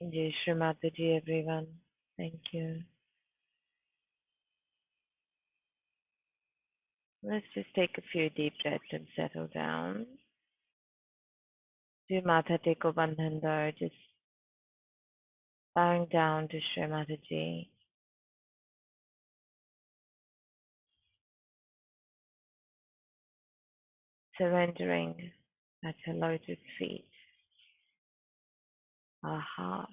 Jai Shri Mataji, everyone. Thank you. Let's just take a few deep breaths and settle down. Do Matha Teko Bandhandar, just bowing down to Shri Mataji. Surrendering at her lotus feet, our heart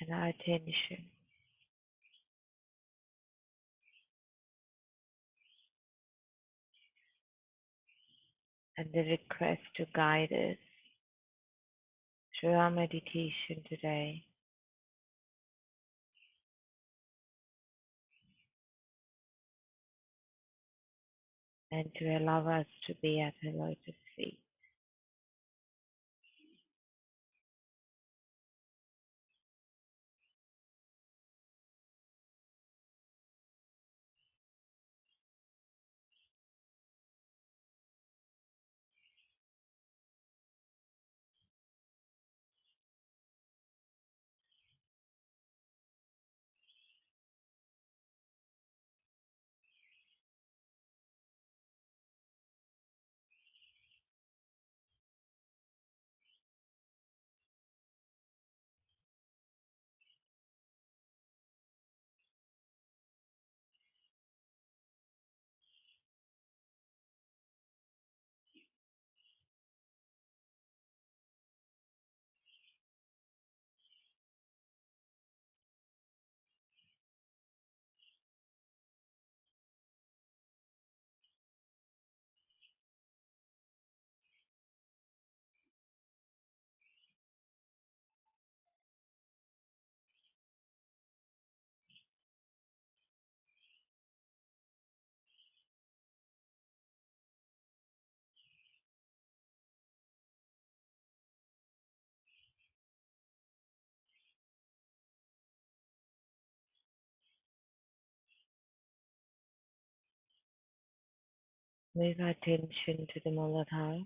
and our attention, and the request to guide us through our meditation today, and to allow us to be at her lotus feet. Move our attention to the Mooladhar,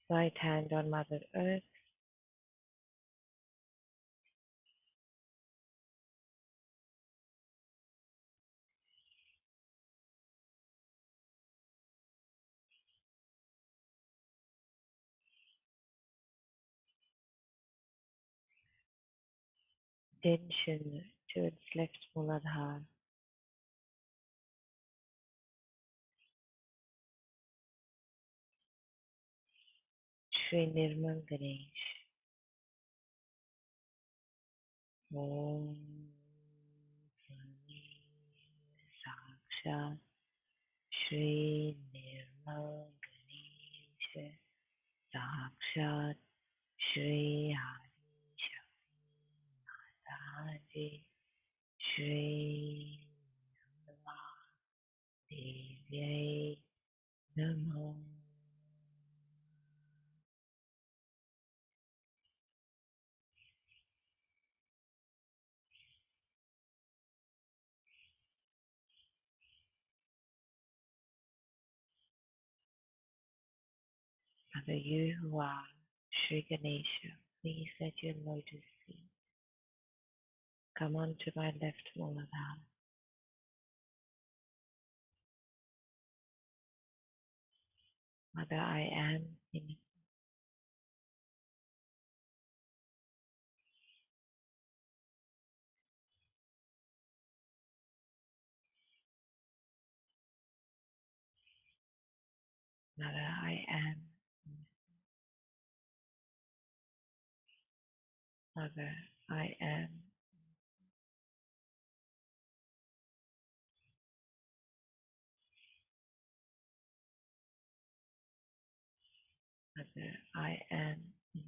right hand on Mother Earth, attention to its left Mooladhar, Shri Nirmal Ganesh. Om Sakshat Shri Nirmal Ganesh Sakshat Shri Hadi Shri Devyai Namo. Mother, you who are Shri Ganesha, please let your lotus feet come onto my left Mooladhar. Mother, I am in. Mother, I am. Mother, I am. whether I am in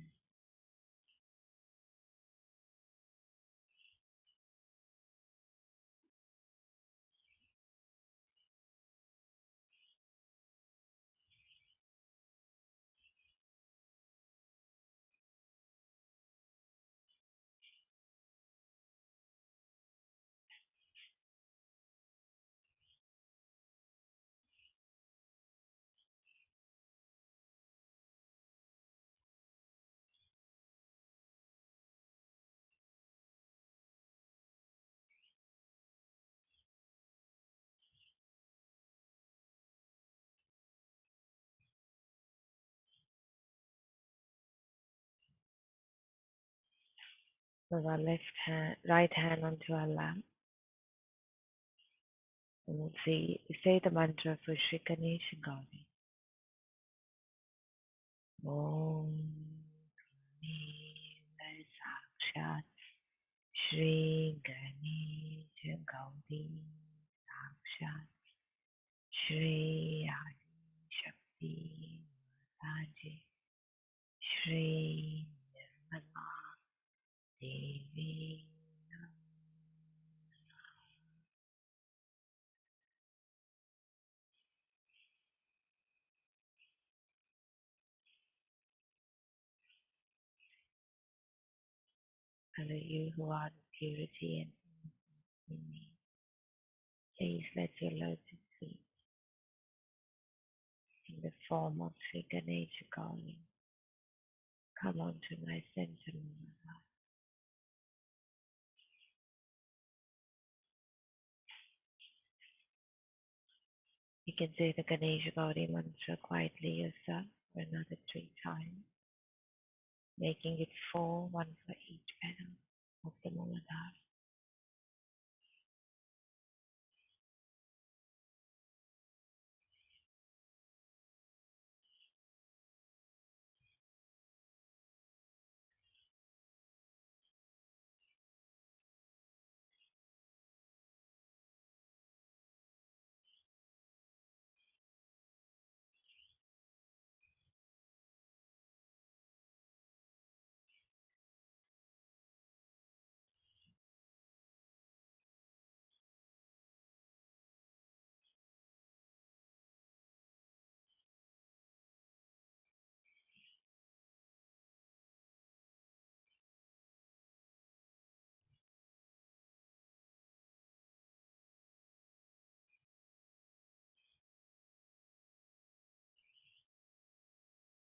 with our right hand onto our lap. And we'll say the mantra for Shri Ganesha Gauri. Om Ganesha Sakshat Shri Ganesha Gauri Sakshat Shri Adi Shakti Mataji Shri Nirmala Devi. Hello, you who are the purity and in me. Please let your lotus feet in the form of Sri Ganesha Gauri come onto my center Mooladhar. You can say the Ganesha Gauri mantra quietly yourself for another 3 times, making it 4, 1 for each petal of the Mooladhar.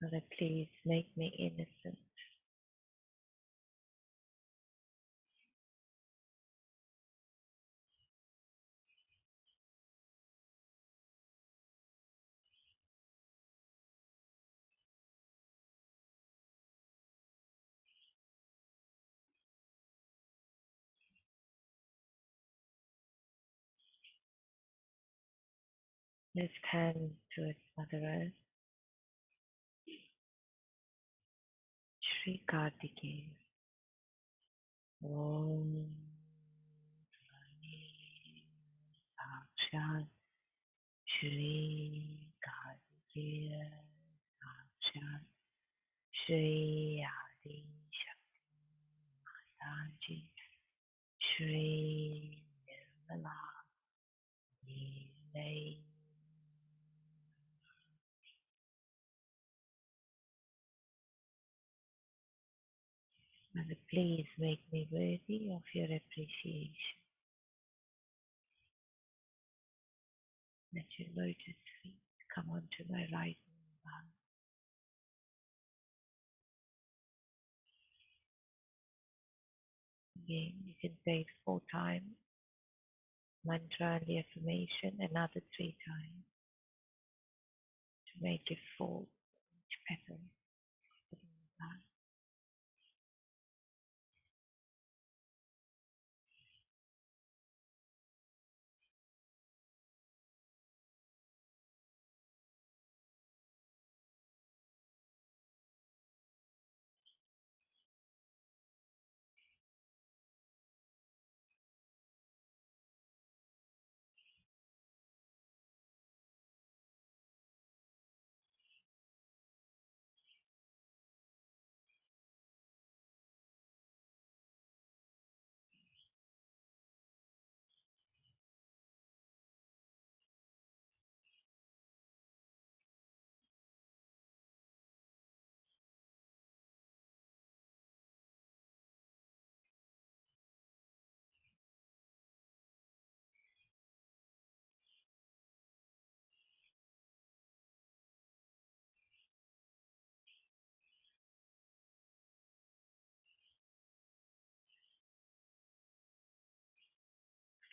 Mother, please make me innocent. Lift hand towards Mother Earth. Shri Kartikeya. Om Sakshat Shri Kartikeya Sakshat Shri Adi Shakti Mataji Shri Nirmala Devi. Mother, please make me worthy of your appreciation. Let your lotus feet come onto my right arm. Again, you can say it 4 times. Mantra and the affirmation another 3 times to make it full each petal.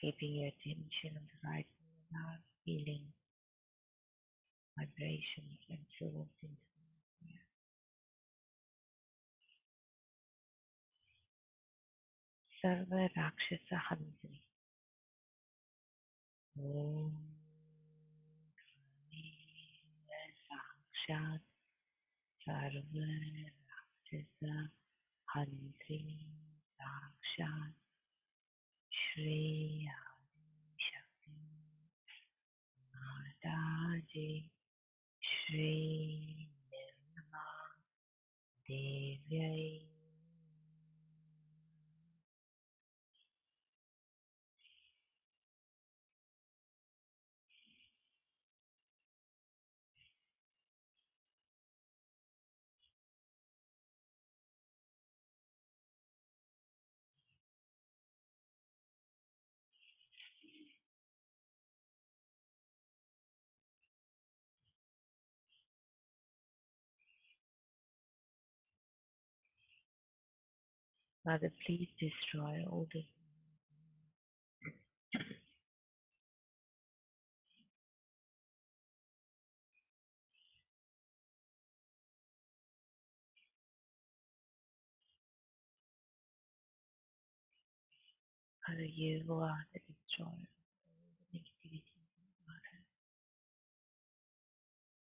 keeping your attention on the right now, feeling vibrations and fluence into the Sarva Rakshasa Hansi. Om Sakshat Sarva Rakshasa Hansi Sakshat Shri Shakti Mataji Shri Nirmala Devyai. Mother, please destroy all the Mother, you who are the destroyer of the negativity. Mother,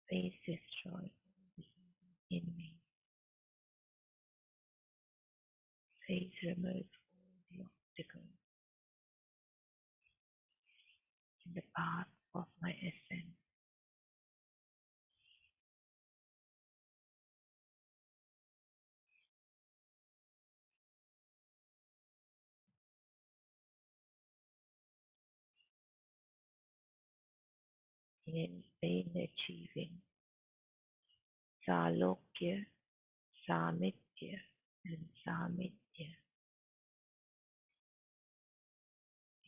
please destroy this in me. Please remove all the obstacles in the path of my essence. In achieving Salokya, Samitya, and Samitya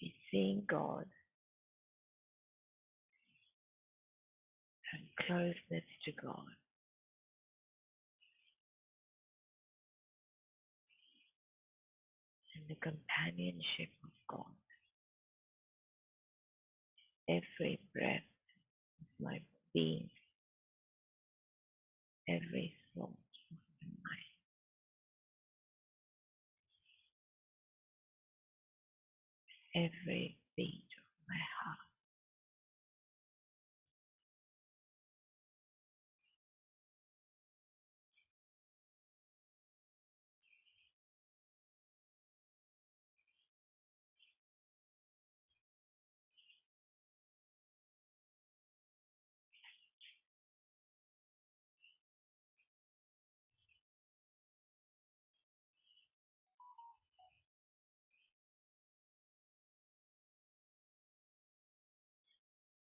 is seeing God and closeness to God and the companionship of God. Every breath of my being, every thought of my mind, every beat of my heart.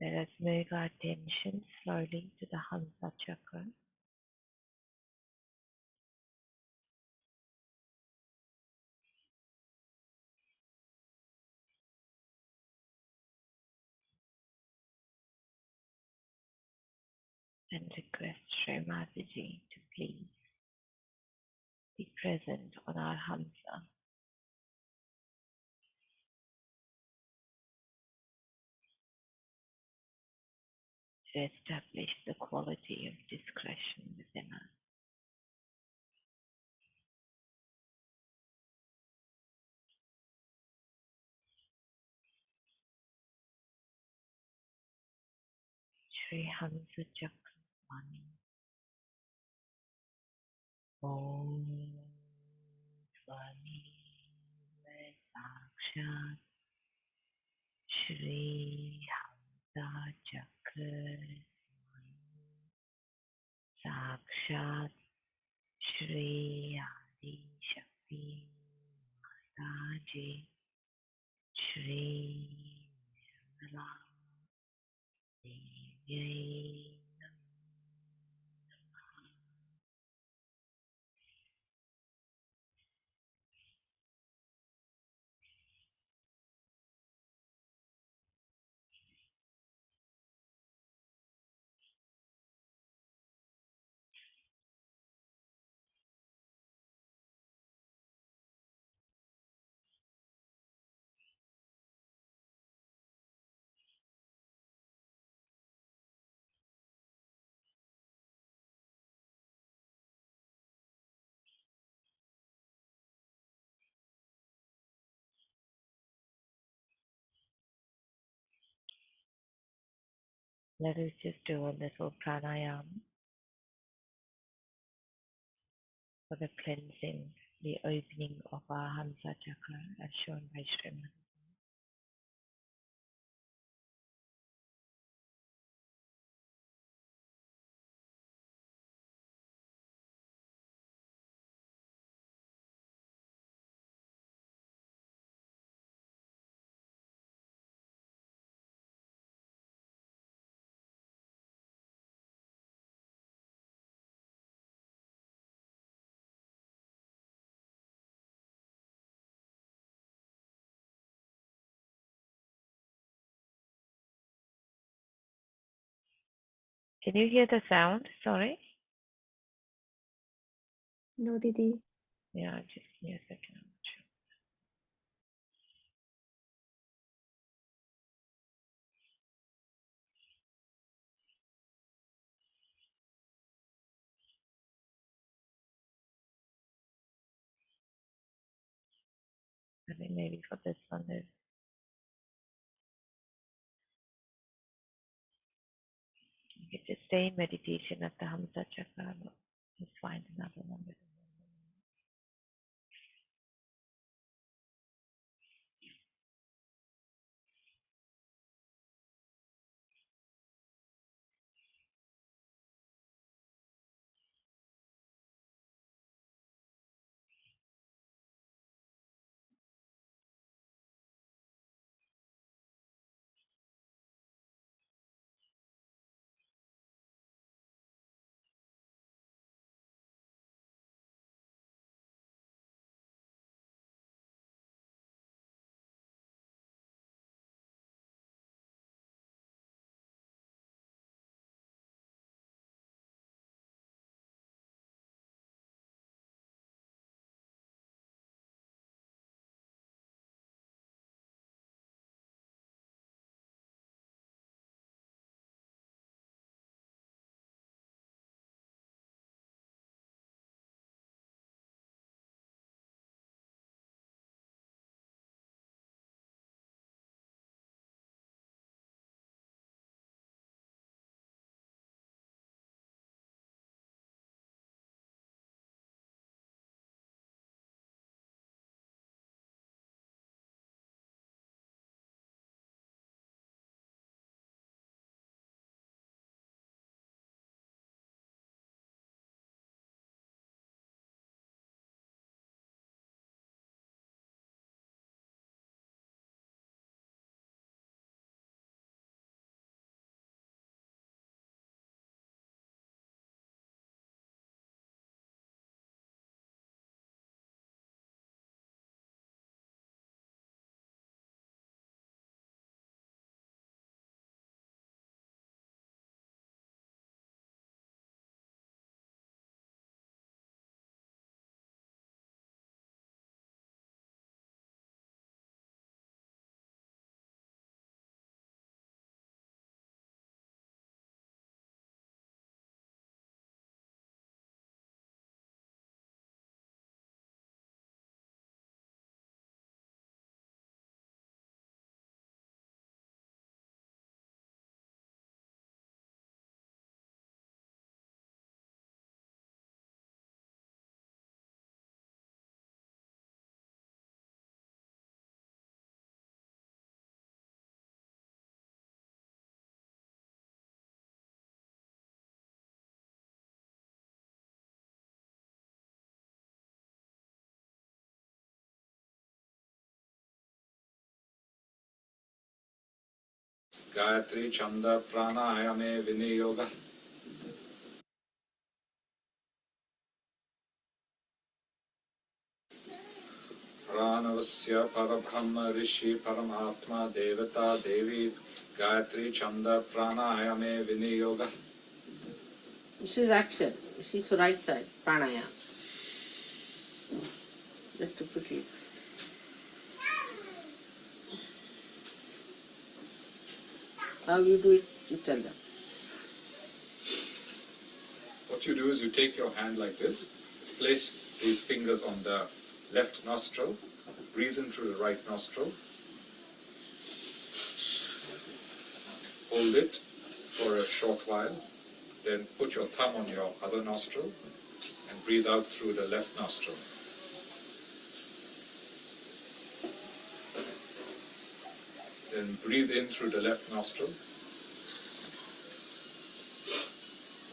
Let us move our attention slowly to the Hamsa Chakra and request Shri Mataji to please be present on our Hamsa to establish the quality of discretion within us. Shri Hamsa Chakra Swami. Om Swami Sakshat Shri Hamsa Chakra Sakshat Shri Adi Shakti Mataji Shri Nirmala Devyai. Let us just do a little pranayama for the cleansing, the opening of our Hamsa Chakra as shown by Shri. Can you hear the sound? Sorry? No, Didi. Yeah, just give me a second. I think maybe for this one, you can just stay in meditation at the Hamsa Chakra. Just find another one. Gayatri Chanda Pranayame Viniyoga Pranavasya Parabrahma Rishi Paramatma Devata Devi Gayatri Chanda Pranayame Viniyoga. This is action. This is right side, pranayama. Just to put it. How you do it, you tell them. What you do is you take your hand like this, place these fingers on the left nostril, breathe in through the right nostril, hold it, for a short while. Then put your thumb on your other nostril and breathe out through the left nostril. Then breathe in through the left nostril.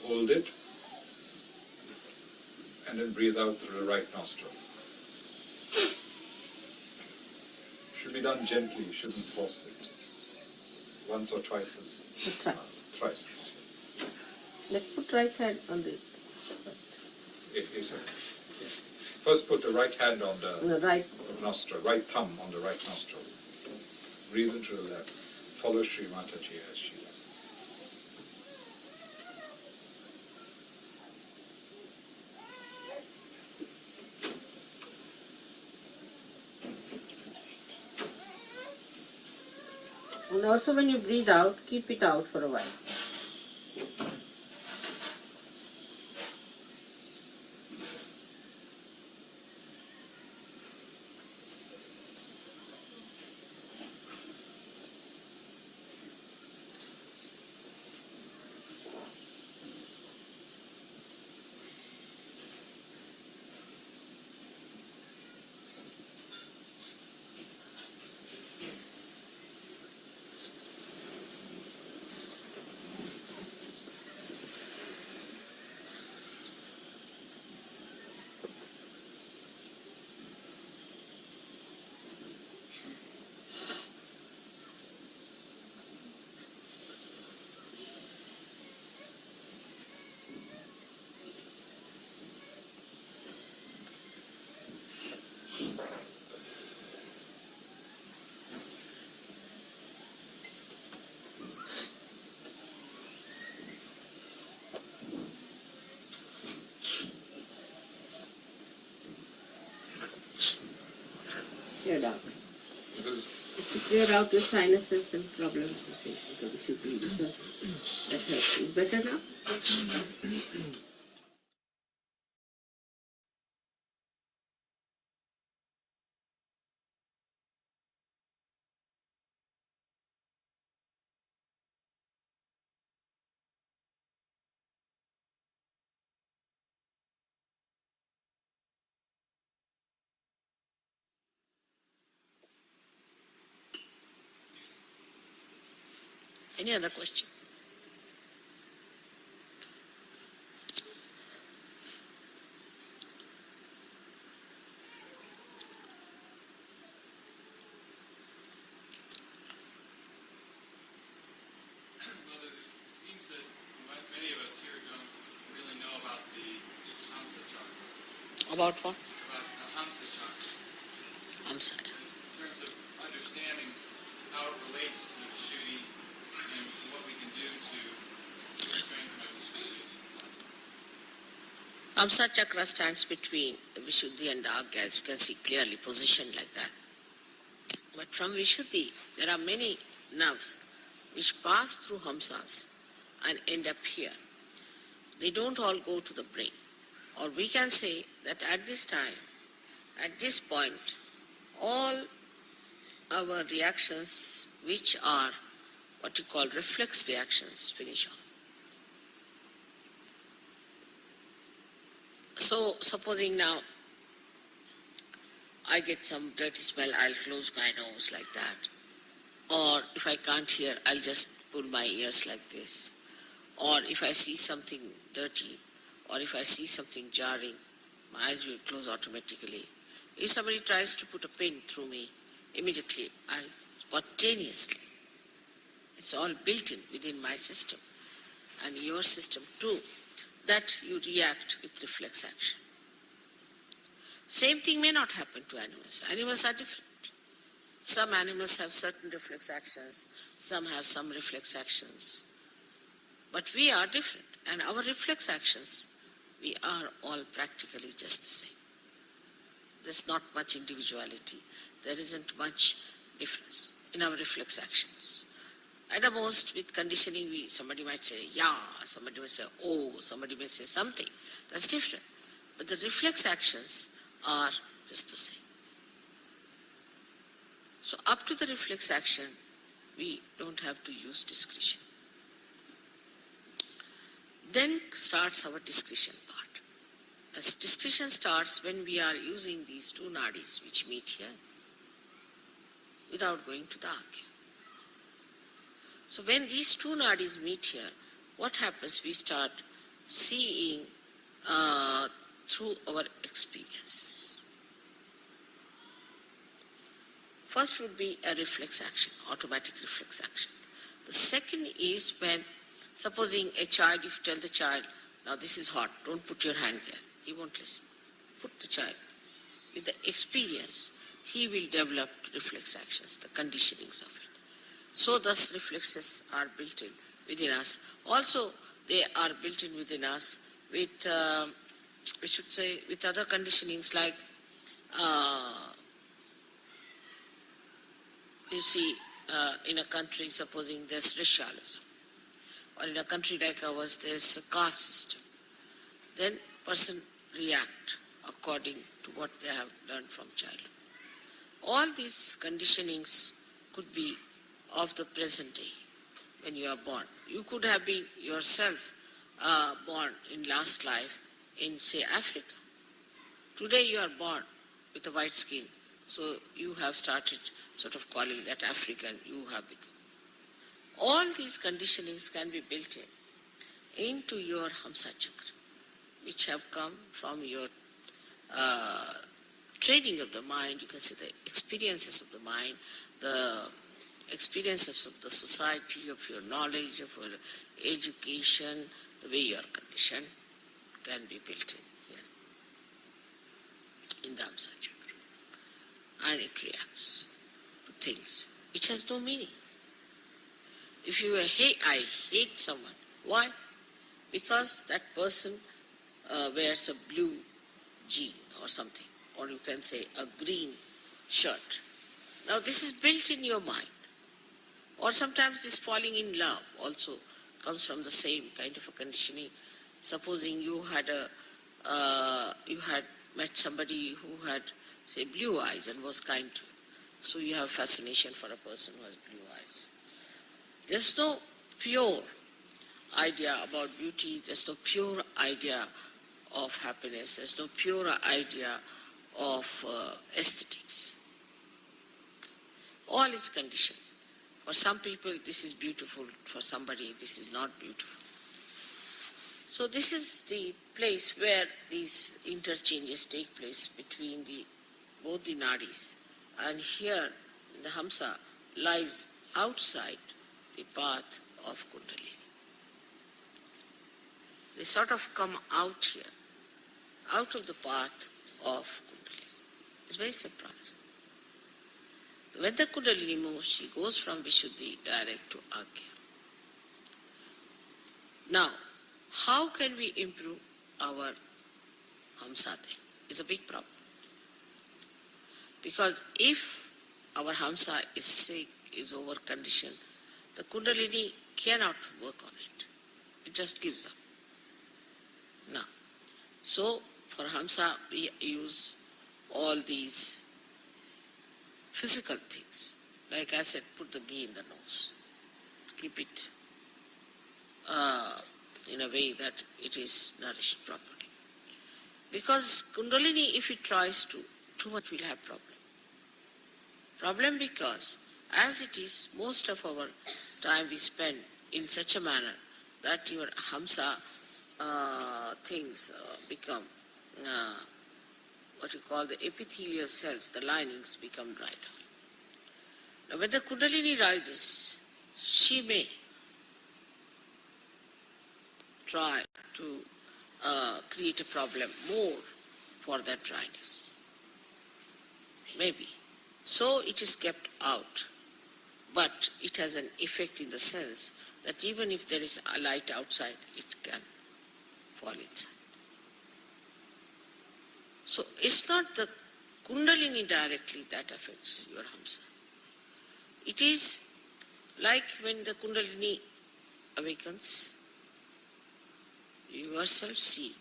Hold it. And then breathe out through the right nostril. Should be done gently, you shouldn't force it. Once or twice is thrice. Let's put right hand on the first. First put the right hand on the right nostril, right thumb on the right nostril. Breathe into the left. Follow Shri Mataji as she does. And also when you breathe out, keep it out for a while. Cleared out. It's to clear out your sinuses and problems, you see, because it should be, because that helps. Is better now? Any other question? Well, it seems that many of us here don't really know about the Hamsa Chakra. About what? About the Hamsa Chakra. Hamsa. In terms of understanding how it relates to the Vishuddhi and what we can do to strengthen our Vishuddhi. Hamsa Chakra stands between the Vishuddhi and the Agya, as you can see clearly positioned like that. But from Vishuddhi, there are many nerves which pass through Hamsas and end up here. They don't all go to the brain. Or we can say that at this time, at this point, all our reactions, which are what you call reflex reactions, finish off. So, supposing now I get some dirty smell, I'll close my nose like that. Or if I can't hear, I'll just pull my ears like this. Or if I see something dirty, or if I see something jarring, my eyes will close automatically. If somebody tries to put a pin through me, immediately I'll spontaneously. It's all built in within my system and your system too, that you react with reflex action. Same thing may not happen to animals. Animals are different. Some animals have certain reflex actions, some have some reflex actions. But we are different, and our reflex actions, we are all practically just the same. There's not much individuality. There isn't much difference in our reflex actions. At the most, with conditioning, somebody might say, yeah, somebody might say, oh, somebody may say something. That's different. But the reflex actions are just the same. So up to the reflex action, we don't have to use discretion. Then starts our discretion part. As discretion starts when we are using these two nadis which meet here without going to the Agya. So when these two nadis meet here, what happens? We start seeing through our experiences. First would be a reflex action, automatic reflex action. The second is when, supposing a child, if you tell the child, now this is hot, don't put your hand there, he won't listen. Put the child. With the experience, he will develop reflex actions, the conditionings of it. So thus reflexes are built in within us. Also, they are built in within us with, we should say, with other conditionings like, you see, in a country, supposing there's racialism, or in a country like ours, there's a caste system, then person react according to what they have learned from childhood. All these conditionings could be of the present day when you are born. You could have been yourself born in last life in, say, Africa. Today you are born with a white skin, so you have started sort of calling that African, you have become. All these conditionings can be built into your Hamsa Chakra, which have come from your training of the mind, you can say the experiences of the mind, the experiences of the society, of your knowledge, of your education, the way you are conditioned, can be built in here, in the Hamsa Chakra. And it reacts to things which has no meaning. If you I hate someone, why? Because that person wears a blue jean or something, or you can say a green shirt. Now this is built in your mind. Or sometimes this falling in love also comes from the same kind of a conditioning. Supposing you had met somebody who had, say, blue eyes and was kind to you. So you have fascination for a person who has blue eyes. There's no pure idea about beauty, there's no pure idea of happiness, there's no pure idea of aesthetics. All is conditioned. For some people this is beautiful, for somebody this is not beautiful. So this is the place where these interchanges take place between both the nadis. And here the Hamsa lies outside the path of Kundalini. They sort of come out here, out of the path of Kundalini. It's very surprising. When the Kundalini moves, she goes from Vishuddhi direct to Agya. Now, how can we improve our Hamsa then? It's a big problem. Because if our Hamsa is sick, is over-conditioned, the Kundalini cannot work on it. It just gives up. Now, so for Hamsa we use all these physical things. Like I said, put the ghee in the nose. Keep it in a way that it is nourished properly. Because Kundalini, if it tries to, too much will have problem. Problem because, as it is, most of our time we spend in such a manner that your Hamsa things become what you call the epithelial cells, the linings become dried up. Now when the Kundalini rises, she may try to create a problem more for that dryness. Maybe. So it is kept out. But it has an effect in the sense that even if there is a light outside, it can fall inside. So it's not the Kundalini directly that affects your Hamsa. It is like when the Kundalini awakens, you yourself see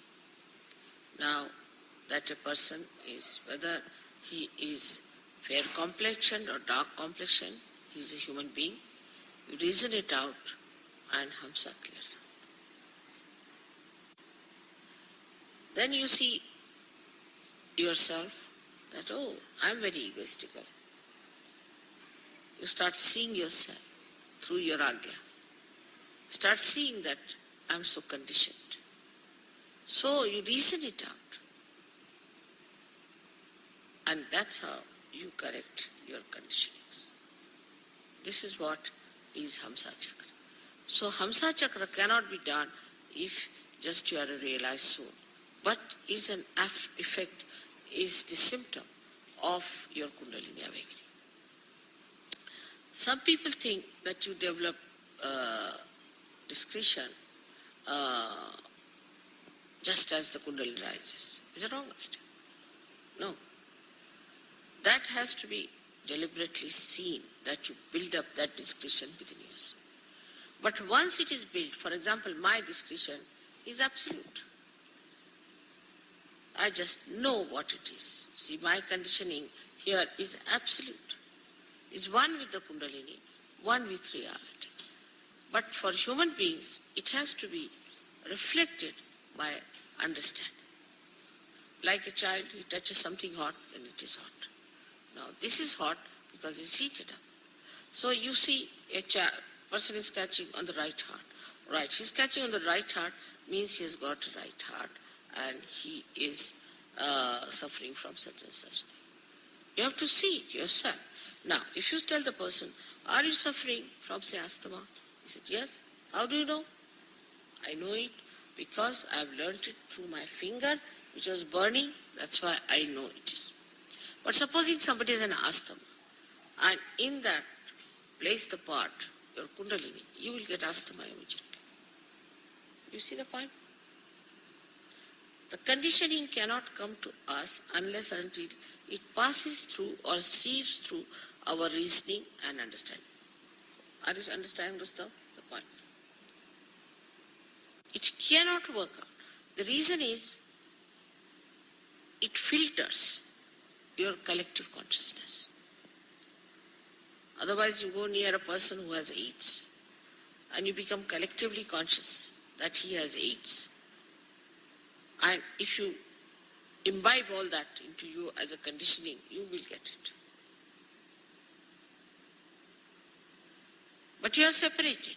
now that a person is, whether he is fair complexioned or dark complexioned, he is a human being. You reason it out and Hamsa clears Then you see yourself that, oh, I'm very egoistical. You start seeing yourself through your agya. Start seeing that I'm so conditioned. So you reason it out. And that's how you correct your conditionings. This is what is Hamsa Chakra. So Hamsa Chakra cannot be done if just you are a realized soul. But is an effect, is the symptom of your Kundalini awakening. Some people think that you develop discretion just as the Kundalini rises. Is it wrong? No. That has to be deliberately seen, that you build up that discretion within yourself. But once it is built, for example, my discretion is absolute. I just know what it is. See, my conditioning here is absolute. It's one with the Kundalini, one with reality. But for human beings, it has to be reflected by understanding. Like a child, he touches something hot, then it is hot. Now, this is hot because it's heated up. So you see a person is catching on the right heart. Right, he's catching on the right heart means he has got a right heart and he is suffering from such and such thing. You have to see it yourself. Now, if you tell the person, are you suffering from, say, asthma? He said, yes. How do you know? I know it because I've learnt it through my finger, which was burning. That's why I know it is. But supposing somebody has an asthma, and in that place the part, your Kundalini, you will get asthma immediately. You see the point? The conditioning cannot come to us unless and until it passes through or sieves through our reasoning and understanding. Are you understanding, Gustav, the point? It cannot work out. The reason is it filters your collective consciousness. Otherwise, you go near a person who has AIDS and you become collectively conscious that he has AIDS. And if you imbibe all that into you as a conditioning, you will get it. But you are separated.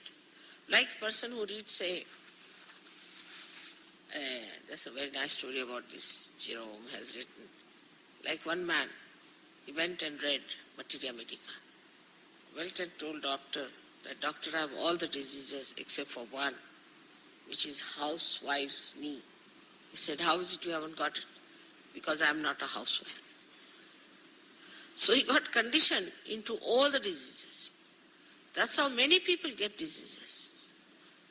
Like a person who reads, say, there's a very nice story about this, Jerome has written. Like one man, he went and read Materia Medica. Went and told doctor that, doctor, I have all the diseases except for one, which is housewife's knee. He said, how is it you haven't got it? Because I am not a housewife. So he got conditioned into all the diseases. That's how many people get diseases.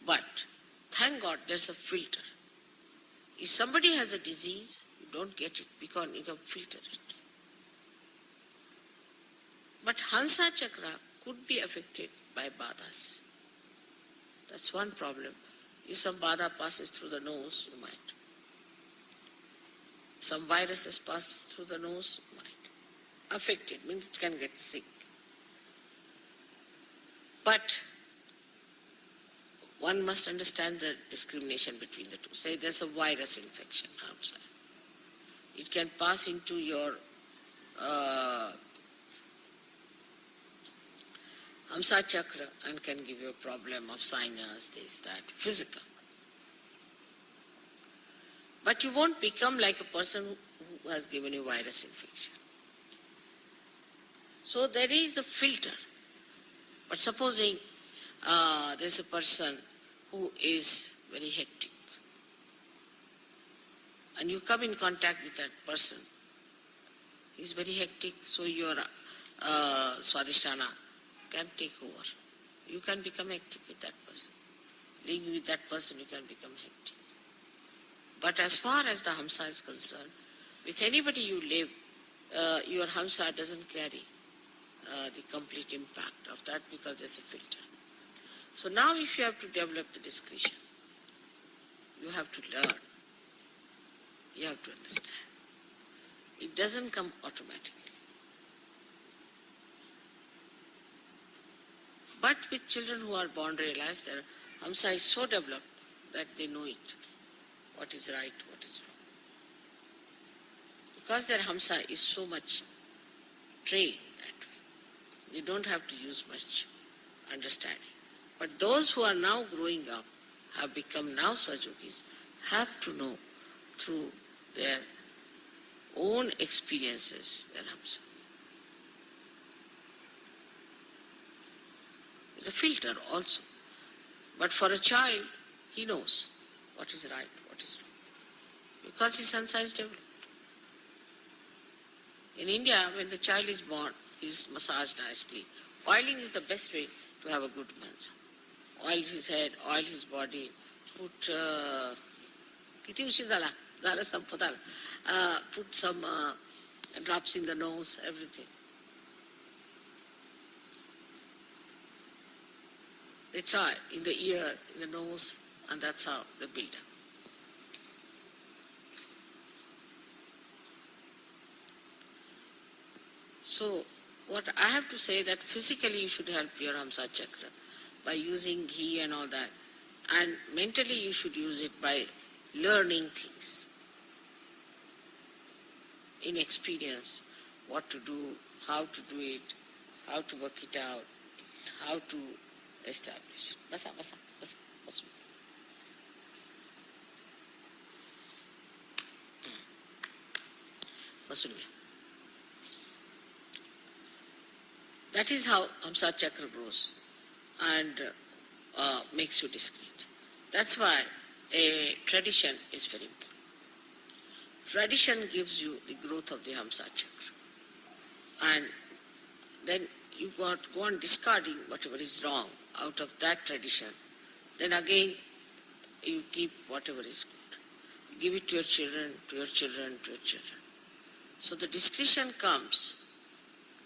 But thank God there's a filter. If somebody has a disease, you don't get it because you can filter it. But Hamsa Chakra could be affected by badhas. That's one problem. If some badha passes through the nose, you might. Some viruses pass through the nose, you might. Affected means it can get sick. But one must understand the discrimination between the two. Say there's a virus infection outside. It can pass into your Hamsa Chakra and can give you a problem of sinus, this, that, physical. But you won't become like a person who has given you virus infection. So there is a filter. But supposing there's a person who is very hectic and you come in contact with that person, he's very hectic, so your Swadhisthana can take over. You can become hectic with that person. Living with that person, you can become hectic. But as far as the Hamsa is concerned, with anybody you live, your Hamsa doesn't carry the complete impact of that because there's a filter. So now if you have to develop the discretion, you have to learn. You have to understand. It doesn't come automatically. But with children who are born realized, their Hamsa is so developed that they know it. What is right, what is wrong. Because their Hamsa is so much trained that way. You don't have to use much understanding. But those who are now growing up, have become now Sajogis, have to know through their own experiences their Hamsa. It's a filter also. But for a child, he knows what is right, what is wrong. Because his Hamsa is developed. In India, when the child is born, he is massaged nicely. Oiling is the best way to have a good Hamsa. Oil his head, oil his body, put put some drops in the nose, everything. They try in the ear, in the nose, and that's how they build up. So, what I have to say that physically you should help your Hamsa Chakra by using ghee and all that. And mentally you should use it by learning things. In experience, what to do, how to do it, how to work it out, how to establish. Basa. That is how Hamsa Chakra grows and makes you discreet. That's why a tradition is very important. Tradition gives you the growth of the Hamsa Chakra. And then you go on discarding whatever is wrong out of that tradition. Then again, you keep whatever is good. You give it to your children, to your children, to your children. So the discretion comes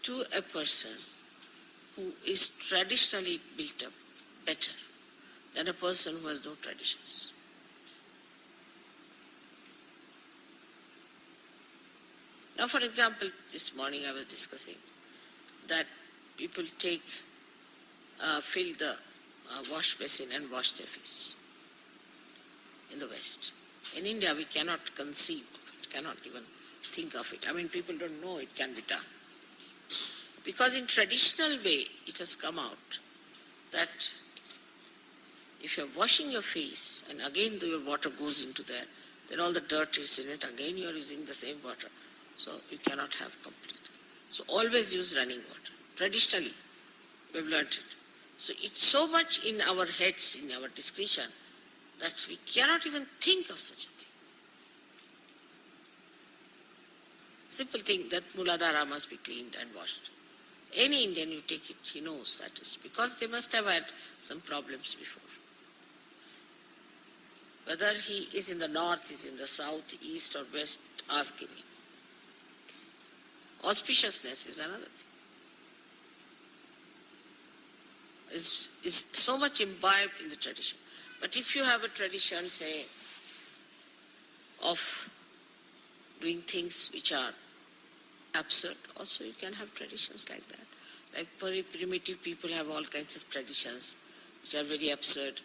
to a person who is traditionally built up better than a person who has no traditions. Now, for example, this morning I was discussing that people fill the wash basin and wash their face in the West. In India, we cannot conceive of it, cannot even think of it. I mean, people don't know it can be done. Because in traditional way, it has come out that if you're washing your face and again your water goes into there, then all the dirt is in it, again you're using the same water. So you cannot have complete. So always use running water. Traditionally, we've learnt it. So it's so much in our heads, in our discretion, that we cannot even think of such a thing. Simple thing that Mooladhar must be cleaned and washed. Any Indian you take it, he knows that is because they must have had some problems before. Whether he is in the north, is in the south, east or west, ask him. Auspiciousness is another thing. Is so much imbibed in the tradition. But if you have a tradition, say, of doing things which are absurd, also you can have traditions like that. Like very primitive people have all kinds of traditions which are very absurd.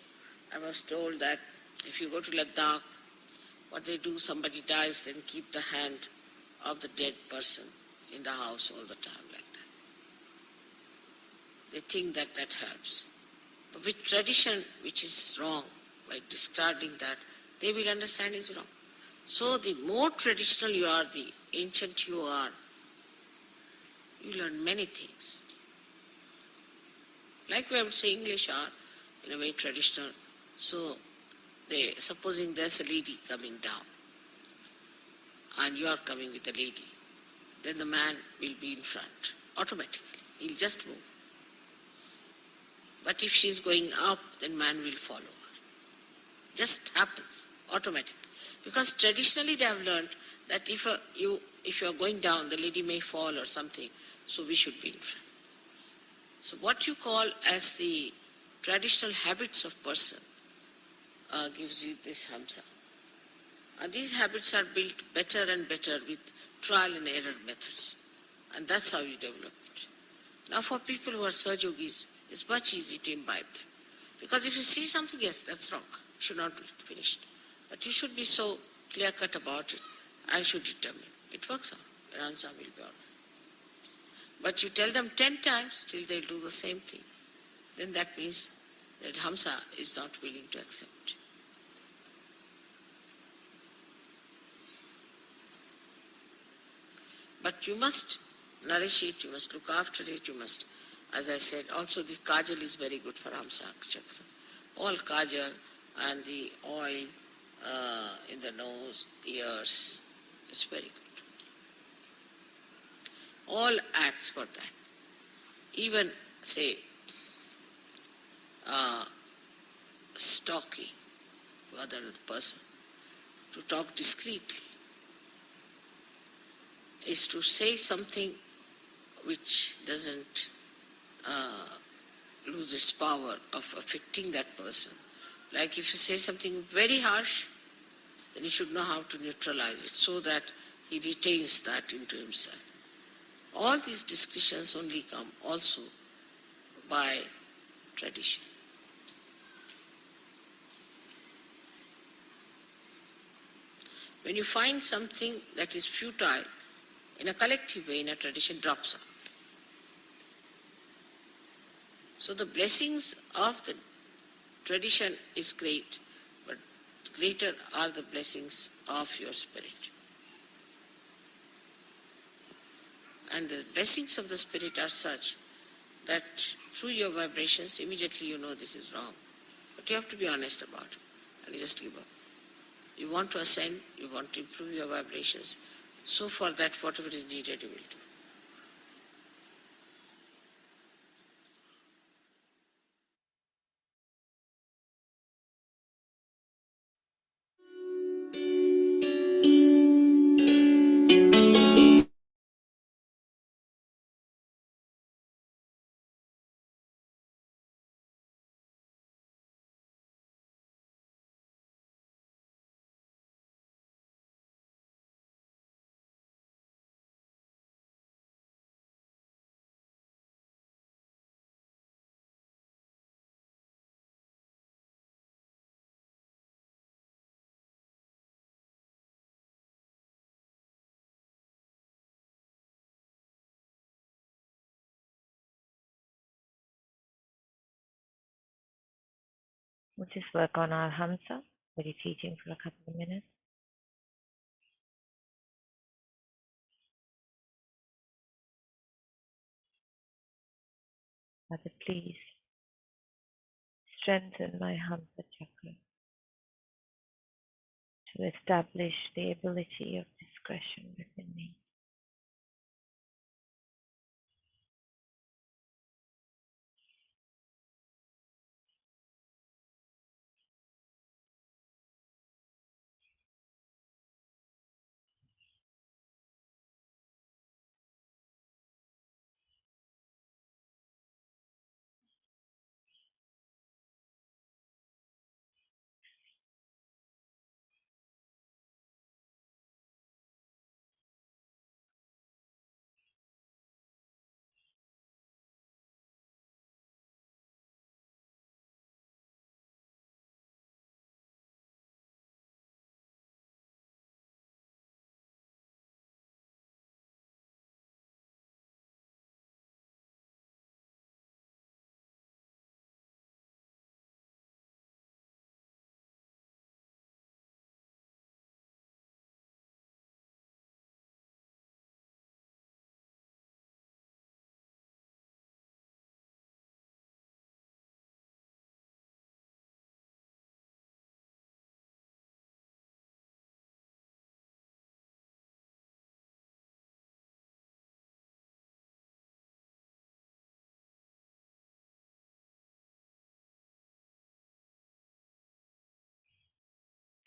I was told that if you go to Ladakh, what they do, somebody dies, then keep the hand of the dead person in the house all the time like that. They think that that helps. But with tradition, which is wrong, by discarding that, they will understand is wrong. So the more traditional you are, the ancient you are, you learn many things. Like we would say English are, in a way, traditional. So, supposing there's a lady coming down, and you are coming with a lady, then the man will be in front, automatically. He'll just move. But if she's going up, then man will follow her. Just happens, automatically. Because traditionally they have learned that if you are going down, the lady may fall or something, so we should be in front. So what you call as the traditional habits of person gives you this Hamsa. And these habits are built better and better with trial and error methods. And that's how you develop it. Now for people who are Sajogis, it's much easier to imbibe them. Because if you see something, yes, that's wrong, it should not be finished. But you should be so clear-cut about it and should determine. It works out. Your answer will be all right. But you tell them 10 times, still they'll do the same thing. Then that means that Hamsa is not willing to accept. But you must nourish it, you must look after it, you must, as I said, also the kajal is very good for Hamsa Chakra. All kajal and the oil in the nose, ears, is very good. All acts for that. Even, say, talking to other person, to talk discreetly, is to say something which doesn't lose its power of affecting that person. Like if you say something very harsh, then you should know how to neutralize it so that he retains that into himself. All these discussions only come also by tradition. When you find something that is futile, in a collective way, in a tradition, drops out. So the blessings of the tradition is great, but greater are the blessings of your spirit. And the blessings of the spirit are such that through your vibrations, immediately you know this is wrong. But you have to be honest about it, and you just give up. You want to ascend, you want to improve your vibrations. So for that, whatever is needed, you will do. We'll just work on our Hamsa, body teaching for a couple of minutes. Father, please strengthen my Hamsa Chakra to establish the ability of discretion within me.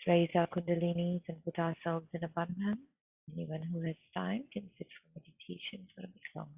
Raise our kundalinis and put ourselves in a bandhan. Anyone who has time can sit for meditation for a bit longer.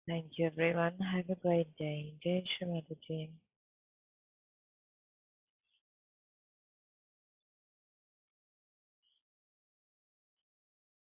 Thank you, everyone. Have a great day. Jai Shri Mataji.